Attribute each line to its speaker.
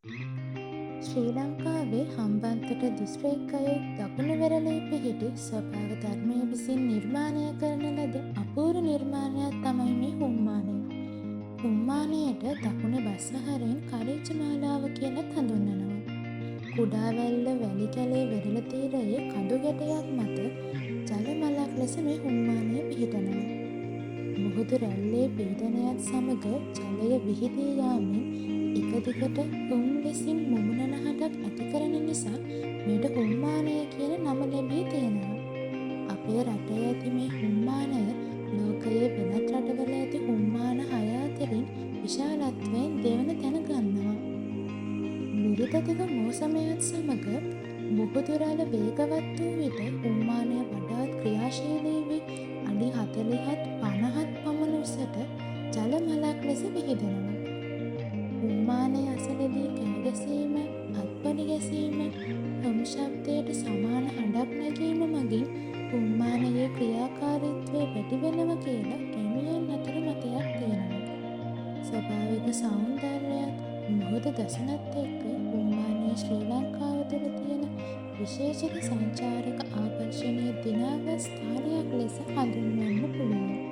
Speaker 1: ශ්‍රී ලංකාවේ හම්බන්තොට දිස්ත්‍රික්කයේ දකුණු වෙරළේ පිහිටි ස්වභාව ධර්මය විසින් නිර්මාණය කරන ලද අපූර්ව නිර්මාණයක් තමයි මේ හුම්මානය. හුම්මානයට දකුණු බස්සහරෙන් කරිච්ච මාලාව කියලා හඳුන්වනවා. කුඩාවැල්ල වැලි කැලේ වෙරළ තීරයේ කඳු ගැටයක් මත ජල මලක් ලෙස මේ හුම්මානය පිහිටනවා. මුහුදු රැල්ලේ පීඩනයත් සමග ජලය විහිදී යාමෙන් එක දිගට හුම් ලෙසින් මුමුණන හඬක් ඇති කරන නිසා මෙයට හුම්මානය කියන නම ලැබී තියෙනවා. අපේ රටේ ඇති මේ හුම්මානය ලෝකයේ වෙනත් රටවල ඇති හුම්මාන 6 අතරින් විශාලත්වයෙන් දෙවන තැන ගන්නවා. නිරිතතික මෝසමයත් සමග මුහුදු රැළ වේගවත් වූ විට හුම්මානය වඩාත් ක්‍රියාශීලී වී අඩි 40ත් 50ත් පමණ උසට ජල මලක් ලෙස විහිදෙනවා. හුම්මානය අසලදී කෑ ගැසීම, අත්පොඩි ගැසීම, හම් ශබ්දයට සමාන හඬක් නැගීම මගින් හුම්මානයේ ක්‍රියාකාරීත්වය වැඩි වෙනවා කියලා ගැමියන් අතර මතයක් තියෙනවා. ස්වභාවික සෞන්දර්යයත් මුහුද දසනත් එක්ක හුම්මානය ශ්‍රී ලංකාව තුළ තියෙන විශේෂිත සංචාරක ආකර්ෂණීය දිනාගත් ස්ථානයක් ලෙස හඳුන්වන්න පුළුවන්.